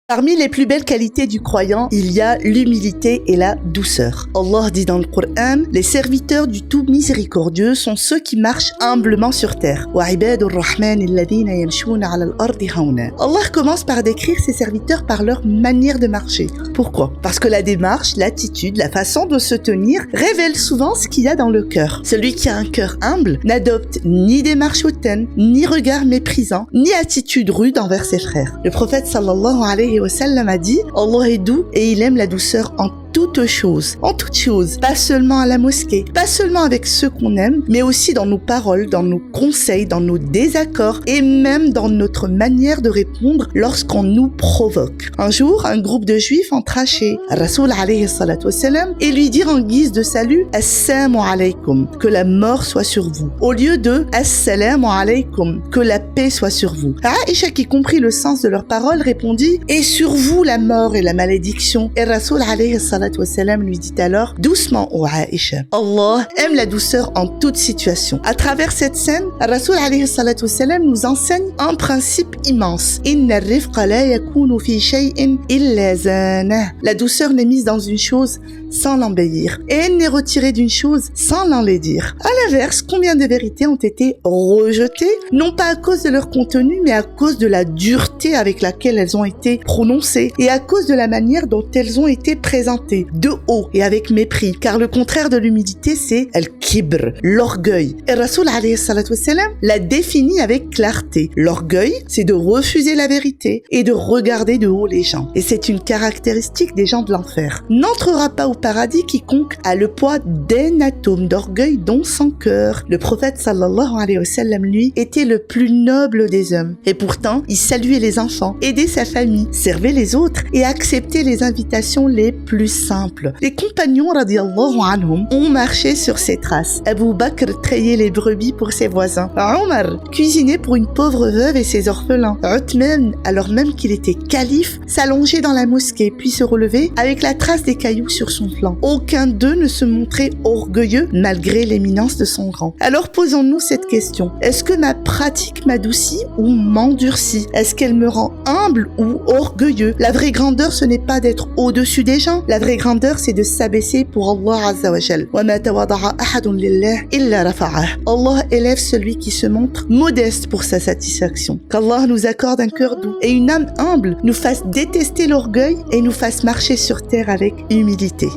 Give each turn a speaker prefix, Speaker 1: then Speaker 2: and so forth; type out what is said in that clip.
Speaker 1: Parmi les plus belles qualités du croyant, il y a l'humilité et la douceur. Allah dit dans le Coran, les serviteurs du tout miséricordieux sont ceux qui marchent humblement sur terre. Allah commence par décrire ses serviteurs par leur manière de marcher. Pourquoi? Parce que la démarche, l'attitude, la façon de se tenir révèle souvent ce qu'il y a dans le cœur. Celui qui a un cœur humble n'adopte ni démarche hautaine, ni regard méprisant, ni attitude rude envers ses frères. Le prophète sallallahu alayhi wa sallam a dit: Allah est doux et il aime la douceur en toutes choses, pas seulement à la mosquée, pas seulement avec ceux qu'on aime, mais aussi dans nos paroles, dans nos conseils, dans nos désaccords et même dans notre manière de répondre lorsqu'on nous provoque. Un jour, un groupe de juifs entra chez Rasoul alayhi salatu wassalam et lui dirent en guise de salut: Assalamu alaykum, que la mort soit sur vous, au lieu de Assalamu alaykum, que la paix soit sur vous. Aïcha, qui comprit le sens de leurs paroles, répondit: et sur vous la mort et la malédiction. Et Rasoul alayhi salatu wassalam lui dit alors: doucement, ô Aïcha, Allah aime la douceur en toute situation. À travers cette scène, Rasoul alayhi salatu wassalam nous enseigne un principe immense: Inna rifqa la yakunu fi shay'in illa zanah. La douceur n'est mise dans une chose sans l'embellir, et elle n'est retirée d'une chose sans l'enlaidir. À l'inverse, combien de vérités ont été rejetées, non pas à cause de leur contenu, mais à cause de la dureté avec laquelle elles ont été prononcées, et à cause de la manière dont elles ont été présentées, de haut et avec mépris, car le contraire de l'humilité, c'est al-kibr, l'orgueil. Et Rasoul alayhi salatu wassalam l'a défini avec clarté. L'orgueil, c'est de refuser la vérité et de regarder de haut les gens. Et c'est une caractéristique des gens de l'enfer. N'entrera pas au paradis quiconque a le poids d'un atome d'orgueil dans son cœur. Le prophète sallallahu alayhi wa sallam, lui, était le plus noble des hommes. Et pourtant, il saluait les enfants, aidait sa famille, servait les autres et acceptait les invitations les plus simples. Les compagnons radiyallahu anhum ont marché sur ses traces. Abu Bakr trayait les brebis pour ses voisins. Omar cuisinait pour une pauvre veuve et ses orphelins. Uthman, alors même qu'il était calife, s'allongeait dans la mosquée puis se relevait avec la trace des cailloux sur son flanc. Aucun d'eux ne se montrait orgueilleux malgré l'éminence de son rang. Alors posons-nous cette question: est-ce que ma pratique m'adoucit ou m'endurcit? Est-ce qu'elle me rend humble ou orgueilleux? La vraie grandeur, ce n'est pas d'être au-dessus des gens. La vraie grandeur, c'est de s'abaisser pour Allah Azza wa Jal. Wa ma tawada'a ahadun lillah illa rafa'ah. Allah élève celui qui se montre modeste pour sa satisfaction. Qu'Allah nous accorde un cœur doux et une âme humble, nous fasse détester l'orgueil et nous fasse marcher sur terre avec humilité.